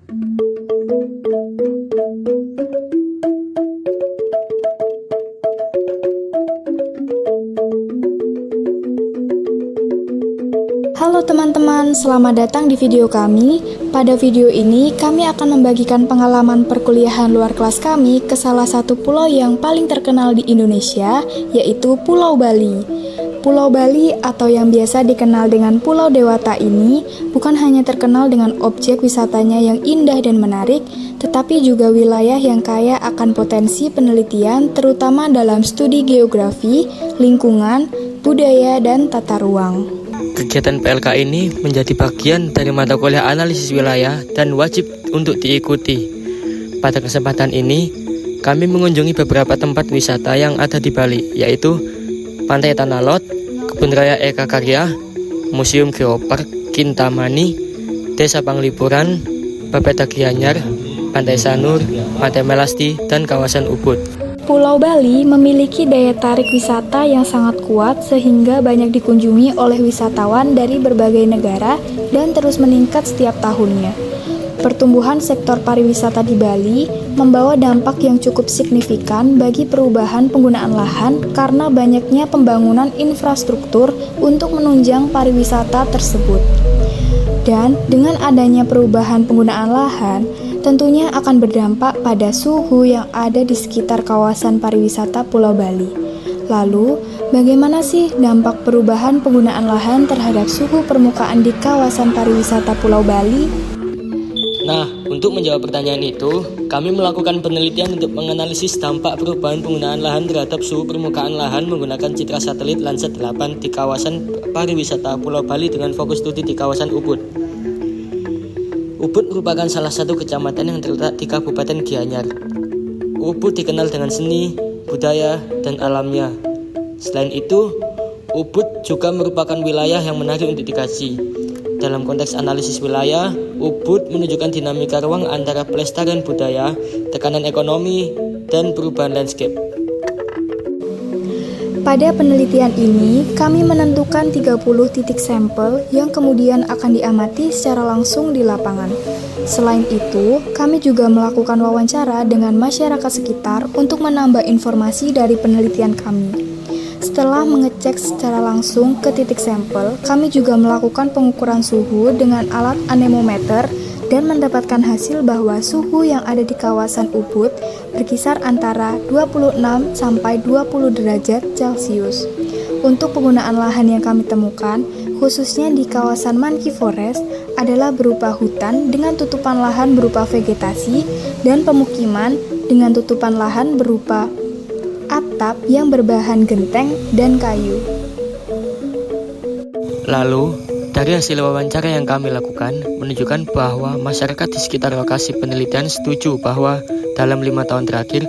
Halo teman-teman, selamat datang di video kami. Pada video ini, kami akan membagikan pengalaman perkuliahan luar kelas kami ke salah satu pulau yang paling terkenal di Indonesia, yaitu Pulau Bali. Pulau Bali atau yang biasa dikenal dengan Pulau Dewata ini bukan hanya terkenal dengan objek wisatanya yang indah dan menarik, tetapi juga wilayah yang kaya akan potensi penelitian terutama dalam studi geografi, lingkungan, budaya, dan tata ruang. Kegiatan PLK ini menjadi bagian dari mata kuliah analisis wilayah dan wajib untuk diikuti. Pada kesempatan ini, kami mengunjungi beberapa tempat wisata yang ada di Bali, yaitu Pantai Tanah Lot, Kebun Raya Eka Karya, Museum Geopark, Kintamani, Desa Panglipuran, Bapeda Gianyar, Pantai Sanur, Pantai Melasti, dan kawasan Ubud. Pulau Bali memiliki daya tarik wisata yang sangat kuat sehingga banyak dikunjungi oleh wisatawan dari berbagai negara dan terus meningkat setiap tahunnya. Pertumbuhan sektor pariwisata di Bali membawa dampak yang cukup signifikan bagi perubahan penggunaan lahan karena banyaknya pembangunan infrastruktur untuk menunjang pariwisata tersebut. Dan dengan adanya perubahan penggunaan lahan, tentunya akan berdampak pada suhu yang ada di sekitar kawasan pariwisata Pulau Bali. Lalu, bagaimana sih dampak perubahan penggunaan lahan terhadap suhu permukaan di kawasan pariwisata Pulau Bali? Nah, untuk menjawab pertanyaan itu, kami melakukan penelitian untuk menganalisis dampak perubahan penggunaan lahan terhadap suhu permukaan lahan menggunakan citra satelit Landsat 8 di kawasan pariwisata Pulau Bali dengan fokus studi di kawasan Ubud. Ubud merupakan salah satu kecamatan yang terletak di Kabupaten Gianyar. Ubud dikenal dengan seni, budaya, dan alamnya. Selain itu, Ubud juga merupakan wilayah yang menarik untuk dikaji. Dalam konteks analisis wilayah, Ubud menunjukkan dinamika ruang antara pelestarian budaya, tekanan ekonomi, dan perubahan landscape. Pada penelitian ini, kami menentukan 30 titik sampel yang kemudian akan diamati secara langsung di lapangan. Selain itu, kami juga melakukan wawancara dengan masyarakat sekitar untuk menambah informasi dari penelitian kami. Setelah mengecek secara langsung ke titik sampel, kami juga melakukan pengukuran suhu dengan alat anemometer dan mendapatkan hasil bahwa suhu yang ada di kawasan Ubud berkisar antara 26 sampai 20 derajat Celcius. Untuk penggunaan lahan yang kami temukan, khususnya di kawasan Monkey Forest, adalah berupa hutan dengan tutupan lahan berupa vegetasi dan pemukiman dengan tutupan lahan berupa atap yang berbahan genteng dan kayu. Lalu, dari hasil wawancara yang kami lakukan, menunjukkan bahwa masyarakat di sekitar lokasi penelitian setuju bahwa dalam 5 tahun terakhir,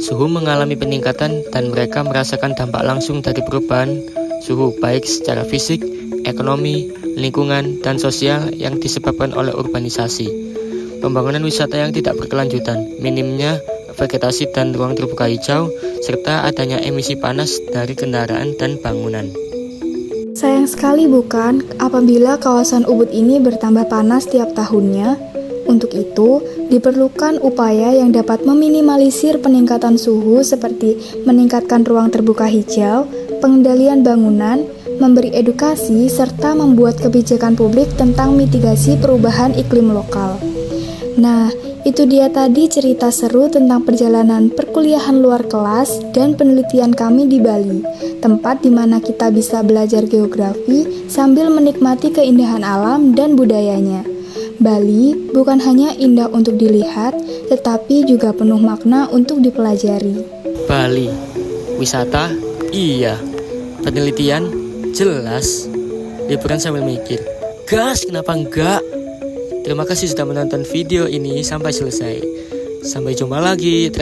suhu mengalami peningkatan dan mereka merasakan dampak langsung dari perubahan suhu baik secara fisik, ekonomi, lingkungan, dan sosial yang disebabkan oleh urbanisasi, pembangunan wisata yang tidak berkelanjutan, minimnya vegetasi dan ruang terbuka hijau, serta adanya emisi panas dari kendaraan dan bangunan. Sayang sekali bukan apabila kawasan Ubud ini bertambah panas tiap tahunnya. Untuk itu, diperlukan upaya yang dapat meminimalisir peningkatan suhu seperti meningkatkan ruang terbuka hijau, pengendalian bangunan, memberi edukasi, serta membuat kebijakan publik tentang mitigasi perubahan iklim lokal. Nah, itu dia tadi cerita seru tentang perjalanan perkuliahan luar kelas dan penelitian kami di Bali, tempat di mana kita bisa belajar geografi sambil menikmati keindahan alam dan budayanya. Bali bukan hanya indah untuk dilihat, tetapi juga penuh makna untuk dipelajari. Bali, wisata, iya. Penelitian, jelas. Liburan sambil mikir, gas kenapa enggak? Terima kasih sudah menonton video ini sampai selesai. Sampai jumpa lagi.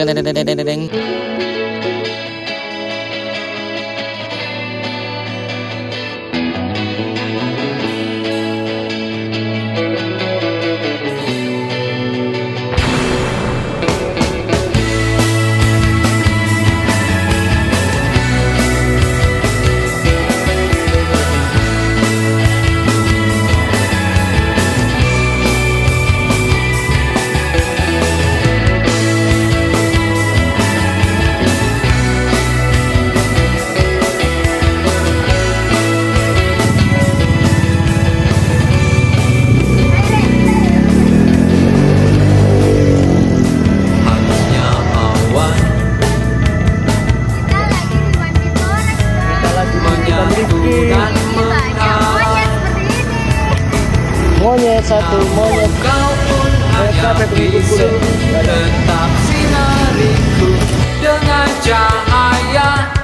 monyet satu monyet. Kau pun hanya bisu, tetap sinariku dengan cahaya